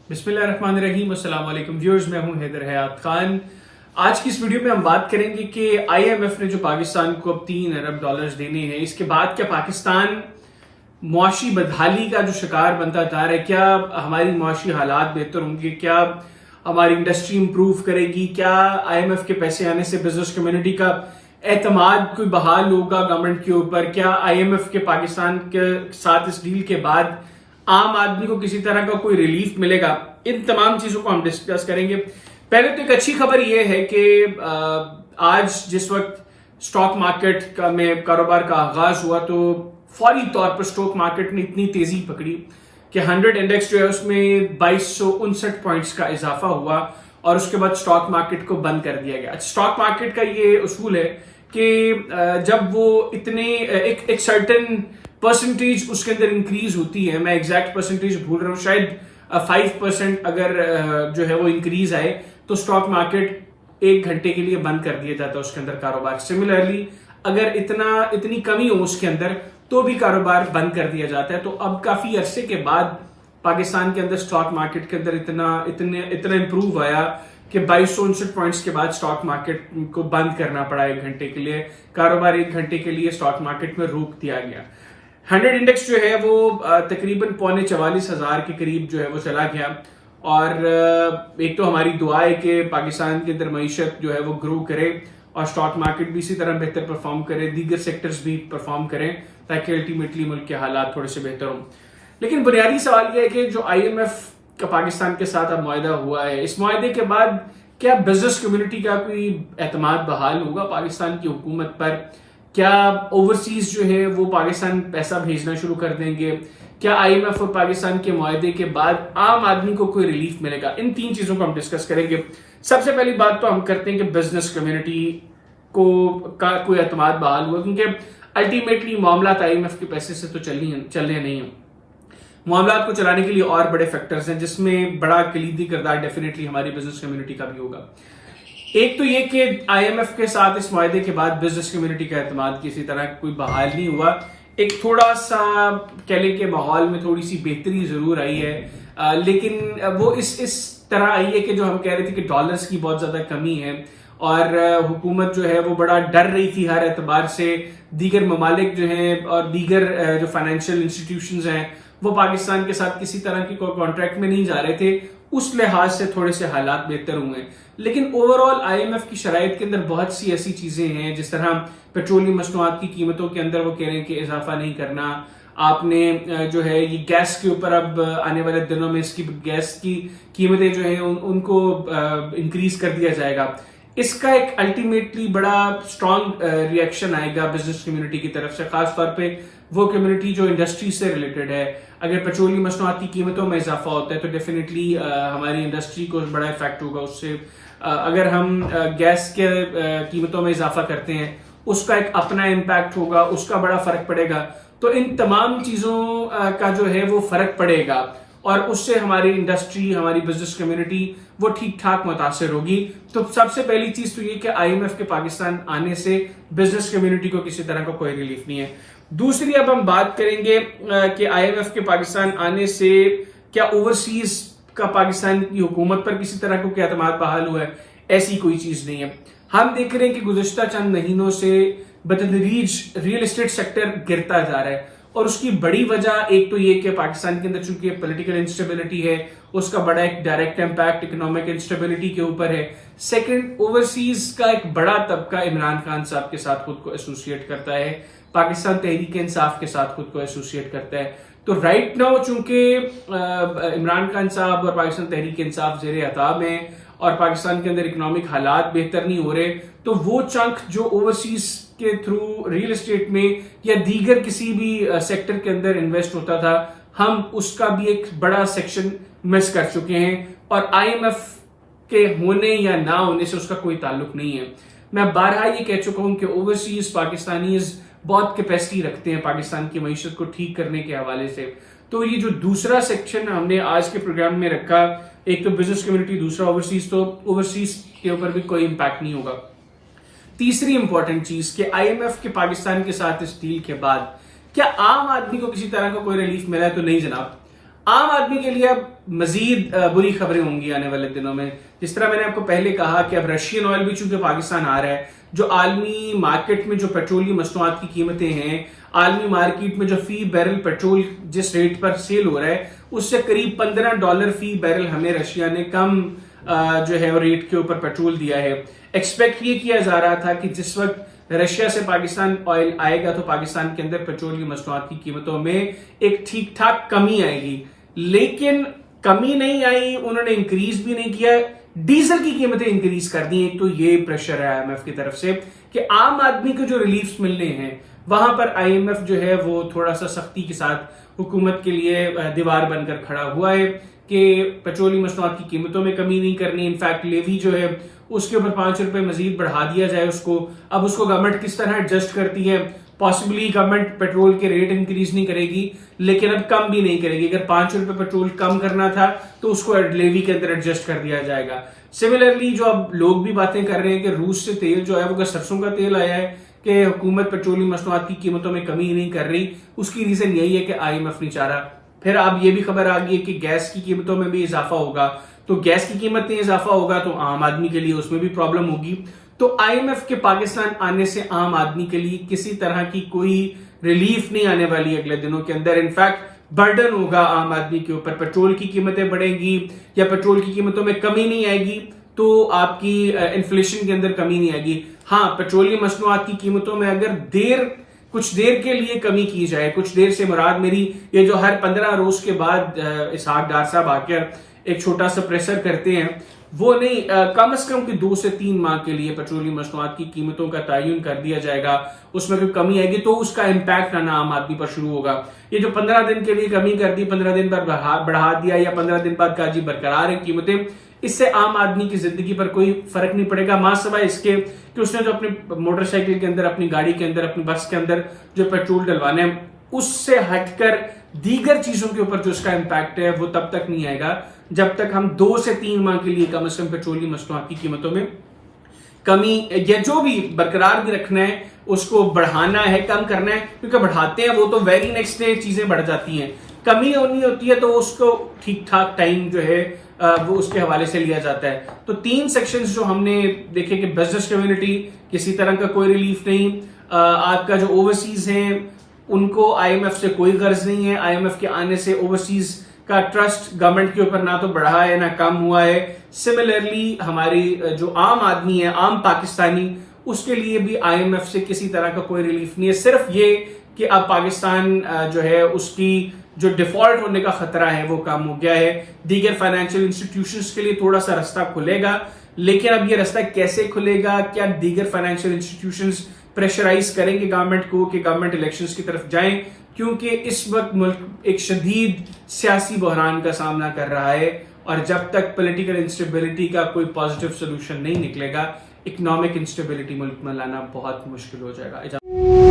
بسم اللہ الرحمن الرحیم. السلام علیکم ویورز، میں ہوں حیدر حیات خان. آج کی اس ویڈیو میں ہم بات کریں گے کہ آئی ایم ایف نے جو پاکستان کو اب $3 ارب دینے ہیں، اس کے بعد کیا پاکستان معاشی بدحالی کا جو شکار بنتا جا رہا ہے؟ کیا ہماری معاشی حالات بہتر ہوں گے؟ کیا ہماری انڈسٹری امپروو کرے گی؟ کیا آئی ایم ایف کے پیسے آنے سے بزنس کمیونٹی کا اعتماد کوئی بحال ہوگا گورنمنٹ کے اوپر؟ کیا آئی ایم ایف کے پاکستان کے ساتھ اس ڈیل کے بعد عام آدمی کو کسی طرح کا کوئی ریلیف ملے گا؟ ان تمام چیزوں کو ہم ڈسکس کریں گے. پہلے تو ایک اچھی خبر یہ ہے کہ آج جس وقت سٹاک مارکیٹ میں کاروبار کا آغاز ہوا تو فوری طور پر سٹاک مارکیٹ نے اتنی تیزی پکڑی کہ 100 انڈیکس جو ہے اس میں 2259 پوائنٹس کا اضافہ ہوا اور اس کے بعد سٹاک مارکیٹ کو بند کر دیا گیا. سٹاک مارکیٹ کا یہ اصول ہے کہ جب وہ اتنے ایک سرٹن پرسنٹیج اس کے اندر انکریز ہوتی ہے، میں ایگزیکٹ پرسنٹیج بھول رہا ہوں، شاید 5% اگر جو ہے وہ انکریز آئے تو سٹاک مارکیٹ 1 گھنٹے کے لیے بند کر دیا جاتا ہے اس کے اندر کاروبار. سملرلی اگر اتنی کمی ہو اس کے اندر تو بھی کاروبار بند کر دیا جاتا ہے. تو اب کافی عرصے کے بعد پاکستان کے اندر سٹاک مارکیٹ کے اندر اتنا امپروو آیا کہ 2259 پوائنٹس کے بعد سٹاک مارکیٹ کو بند کرنا پڑا 1 گھنٹے کے لیے. کاروبار 1 گھنٹے کے لیے سٹاک مارکیٹ میں روک دیا گیا. 100 انڈیکس جو ہے وہ تقریباً 44,000 کے قریب جو ہے وہ چلا گیا. اور ایک تو ہماری دعا ہے کہ پاکستان کے اندر معیشت جو ہے وہ گرو کرے اور سٹاک مارکیٹ بھی اسی طرح بہتر پرفارم کرے، دیگر سیکٹرز بھی پرفارم کریں تاکہ الٹیمیٹلی ملک کے حالات تھوڑے سے بہتر ہوں. لیکن بنیادی سوال یہ ہے کہ جو آئی ایم ایف کا پاکستان کے ساتھ اب معاہدہ ہوا ہے، اس معاہدے کے بعد کیا بزنس کمیونٹی کا کوئی اعتماد بحال ہوگا پاکستان کی حکومت پر؟ کیا اوورسیز جو ہے وہ پاکستان پیسہ بھیجنا شروع کر دیں گے؟ کیا آئی ایم ایف اور پاکستان کے معاہدے کے بعد عام آدمی کو کوئی ریلیف ملے گا؟ ان 3 چیزوں کو ہم ڈسکس کریں گے. سب سے پہلی بات تو ہم کرتے ہیں کہ بزنس کمیونٹی کا کوئی اعتماد بحال ہوا، کیونکہ الٹیمیٹلی معاملات آئی ایم ایف کے پیسے سے تو چل رہے نہیں ہیں. معاملات کو چلانے کے لیے اور بڑے فیکٹرز ہیں جس میں بڑا کلیدی کردار ڈیفینیٹلی ہماری بزنس کمیونٹی کا بھی ہوگا. ایک تو یہ کہ آئی ایم ایف کے ساتھ اس معاہدے کے بعد بزنس کمیونٹی کا اعتماد کسی طرح کوئی بحال نہیں ہوا. ایک تھوڑا سا کہہ لیں کہ ماحول میں تھوڑی سی بہتری ضرور آئی ہے، لیکن وہ اس طرح آئی ہے کہ جو ہم کہہ رہے تھے کہ ڈالرز کی بہت زیادہ کمی ہے اور حکومت جو ہے وہ بڑا ڈر رہی تھی ہر اعتبار سے. دیگر ممالک جو ہیں اور دیگر جو فائنینشیل انسٹیٹیوشنز ہیں وہ پاکستان کے ساتھ کسی طرح کی کوئی کانٹریکٹ میں نہیں جا رہے تھے. اس لحاظ سے تھوڑے سے حالات بہتر ہوئے ہیں. لیکن overall I M F کی شرائط کے اندر بہت سی ایسی چیزیں ہیں، جس طرح پیٹرولیم مصنوعات کی قیمتوں کے اندر وہ کہہ رہے ہیں کہ اضافہ نہیں کرنا. آپ نے جو ہے یہ گیس کے اوپر اب آنے والے دنوں میں اس کی گیس کی قیمتیں جو ہیں ان کو انکریز کر دیا جائے گا. اس کا ایک الٹیمیٹلی بڑا اسٹرانگ ری ایکشن آئے گا بزنس کمیونٹی کی طرف سے، خاص طور پہ وہ کمیونٹی جو انڈسٹری سے ریلیٹڈ ہے. اگر پیٹرولیم مصنوعات کی قیمتوں میں اضافہ ہوتا ہے تو ڈیفینیٹلی ہماری انڈسٹری کو بڑا افیکٹ ہوگا اس سے. اگر ہم گیس کے قیمتوں میں اضافہ کرتے ہیں اس کا ایک اپنا امپیکٹ ہوگا، اس کا بڑا فرق پڑے گا. تو ان تمام چیزوں کا جو ہے وہ فرق پڑے گا اور اس سے ہماری انڈسٹری، ہماری بزنس کمیونٹی وہ ٹھیک ٹھاک متاثر ہوگی. تو سب سے پہلی چیز تو یہ کہ آئی ایم ایف کے پاکستان آنے سے بزنس کمیونٹی کو کسی طرح کا کوئی ریلیف نہیں ہے. دوسری اب ہم بات کریں گے کہ آئی ایم ایف کے پاکستان آنے سے کیا اوورسیز کا پاکستان کی حکومت پر کسی طرح کو کیا اعتماد بحال ہوا ہے؟ ایسی کوئی چیز نہیں ہے. ہم دیکھ رہے ہیں کہ گزشتہ چند مہینوں سے بتدریج ریئل اسٹیٹ سیکٹر گرتا جا رہا ہے اور اس کی بڑی وجہ ایک تو یہ کہ پاکستان کے اندر چونکہ پولیٹیکل انسٹیبلٹی ہے، اس کا بڑا ایک ڈائریکٹ امپیکٹ اکنامک انسٹیبلٹی کے اوپر ہے. سیکنڈ، اوورسیز کا ایک بڑا طبقہ عمران خان صاحب کے ساتھ خود کو ایسوسیٹ کرتا ہے، پاکستان تحریک انصاف کے ساتھ خود کو ایسوسیٹ کرتا ہے. تو رائٹ ناؤ چونکہ عمران خان صاحب اور پاکستان تحریک انصاف زیر عتاب ہیں اور پاکستان کے اندر اکنامک حالات بہتر نہیں ہو رہے، تو وہ چنک جو اوورسیز کے تھرو ریل اسٹیٹ میں یا دیگر کسی بھی سیکٹر کے اندر انویسٹ ہوتا تھا، ہم اس کا بھی ایک بڑا سیکشن مس کر چکے ہیں. اور آئی ایم ایف کے ہونے یا نہ ہونے سے اس کا کوئی تعلق نہیں ہے. میں بارہا یہ کہہ چکا ہوں کہ اوورسیز پاکستانیز بہت کیپیسٹی رکھتے ہیں پاکستان کی معیشت کو ٹھیک کرنے کے حوالے سے. تو یہ جو دوسرا سیکشن ہم نے آج کے پروگرام میں رکھا، ایک تو بزنس کمیونٹی، دوسرا اوورسیز، تو اوورسیز کے اوپر بھی کوئی امپیکٹ نہیں ہوگا. تیسری امپورٹنٹ چیز کہ آئی ایم ایف کے پاکستان کے ساتھ اس ڈیل کے بعد کیا عام آدمی کو کسی طرح کا کوئی ریلیف ملا ہے؟ تو نہیں جناب. عام آدمی کے لیے اب مزید بری خبریں ہوں گی آنے والے دنوں میں. جس طرح میں نے آپ کو پہلے کہا کہ اب رشین آئل بھی چونکہ پاکستان آ رہا ہے, جو عالمی مارکیٹ میں جو پیٹرولیم مصنوعات کی قیمتیں ہیں, عالمی مارکیٹ میں جو فی بیرل پیٹرول جس ریٹ پر سیل ہو رہا ہے اس سے قریب $15 فی بیرل ہمیں رشیا نے کم جو ہے ریٹ کے اوپر پیٹرول دیا ہے. ایکسپیکٹ یہ کیا جا رہا تھا کہ جس وقت رشیا سے پاکستان آئل آئے گا تو پاکستان کے اندر پیٹرولیم مصنوعات کی قیمتوں میں ایک ٹھیک ٹھاک کمی آئے گی, لیکن کمی نہیں آئی, انہوں نے انکریز بھی نہیں کیا, ڈیزل کی قیمتیں انکریز کر دی. ایک تو یہ پریشر ہے IMF کی طرف سے کہ عام آدمی کو جو ریلیفز ملنے ہیں وہاں پر IMF جو ہے وہ تھوڑا سا سختی کے ساتھ حکومت کے لیے دیوار بن کر کھڑا ہوا ہے کہ پیٹرولیم مصنوعات کی قیمتوں میں کمی نہیں کرنی. انفیکٹ لیوی جو ہے اس کے اوپر $5 مزید بڑھا دیا جائے اس کو. اب اس کو گورنمنٹ کس طرح ایڈجسٹ کرتی ہے, پاسبلی گورنمنٹ پیٹرول کے ریٹ انکریز نہیں کرے گی لیکن اب کم بھی نہیں کرے گی. اگر $5 پیٹرول کم کرنا تھا تو اس کو لیوی کے اندر ایڈجسٹ کر دیا جائے گا. سملرلی جو اب لوگ بھی باتیں کر رہے ہیں کہ روس سے تیل جو ہے وہ سرسوں کا تیل آیا ہے کہ حکومت پیٹرولیم مصنوعات کی قیمتوں میں کمی نہیں کر رہی, اس کی ریزن یہی ہے کہ IMF نہیں چاہ رہا. پھر اب یہ بھی خبر آ گئی ہے کہ گیس کی قیمتوں میں بھی اضافہ ہوگا, تو گیس کی قیمت میں اضافہ ہوگا تو عام آدمی کے لیے اس میں بھی پرابلم ہوگی. تو IMF کے پاکستان آنے سے عام آدمی کے لیے کسی طرح کی کوئی ریلیف نہیں آنے والی اگلے دنوں کے اندر. انفیکٹ برڈن ہوگا عام آدمی کے اوپر. پیٹرول کی قیمتیں بڑھیں گی یا پیٹرول کی قیمتوں میں کمی نہیں آئے گی تو آپ کی انفلیشن کے اندر کمی نہیں آئے گی. ہاں, پیٹرولیم مصنوعات کی قیمتوں میں اگر کچھ دیر کے لیے کمی کی جائے, کچھ دیر سے مراد میری یہ جو ہر 15 روز کے بعد اسحاق ڈار صاحب آ کر ایک چھوٹا سا پریشر کرتے ہیں, وہ نہیں, کم از کم 2 سے 3 ماہ کے لیے پیٹرولیم مصنوعات کی قیمتوں کا تعین کر دیا جائے گا. اس میں کوئی کمی آئے گی تو اس کا امپیکٹ آنا عام آدمی پر شروع ہوگا. یہ جو 15 دن کے لیے کمی کر دی, 15 دن پر بڑھا دیا یا 15 دن بعد کہا جی برقرار ہیں قیمتیں, اس سے عام آدمی کی زندگی پر کوئی فرق نہیں پڑے گا, ماں سوائے اس کے کہ اس نے جو اپنے موٹر سائیکل کے اندر, اپنی گاڑی کے اندر, اپنی بس کے اندر جو پیٹرول ڈلوانے ہیں اس سے ہٹ کر دیگر چیزوں کے اوپر جو اس کا امپیکٹ ہے وہ تب تک نہیں آئے گا جب تک ہم 2 سے 3 ماہ کے لیے کم از کم پیٹرولیم مصنوعات کی قیمتوں میں کمی یا جو بھی برقرار بھی رکھنا ہے اس کو بڑھانا ہے, کم کرنا ہے, کیونکہ بڑھاتے ہیں وہ تو ویری نیکسٹ ڈے چیزیں بڑھ جاتی ہیں. کمی ہونی ہوتی ہے تو اس کو ٹھیک ٹھاک ٹائم جو ہے وہ اس کے حوالے سے لیا جاتا ہے. تو 3 سیکشنز جو ہم نے دیکھے کہ بزنس کمیونٹی کسی طرح کا کوئی ریلیف نہیں, آپ کا جو اوورسیز ہیں ان کو IMF سے کوئی غرض نہیں ہے. IMF کے آنے سے اوورسیز کا ٹرسٹ گورنمنٹ کے اوپر نہ تو بڑھا ہے نہ کم ہوا ہے. سملرلی ہماری جو عام آدمی ہے, عام پاکستانی, اس کے لیے بھی IMF سے کسی طرح کا کوئی ریلیف نہیں ہے. صرف یہ کہ اب پاکستان جو ہے اس کی جو ڈیفالٹ ہونے کا خطرہ ہے وہ کم ہو گیا ہے. دیگر فائنینشیل انسٹیٹیوشنز کے لیے تھوڑا سا رستہ کھلے گا, لیکن اب یہ رستہ کیسے کھلے گا, کیا دیگر فائنینشیل انسٹیٹیوشنز پریشرائز کریں گے گورنمنٹ کو کہ گورنمنٹ الیکشنز کی طرف جائیں, کیونکہ اس وقت ملک ایک شدید سیاسی بحران کا سامنا کر رہا ہے اور جب تک پولیٹیکل انسٹیبلٹی کا کوئی پازیٹیو سولوشن نہیں نکلے گا اکنامک انسٹیبلٹی ملک میں لانا بہت مشکل ہو جائے گا.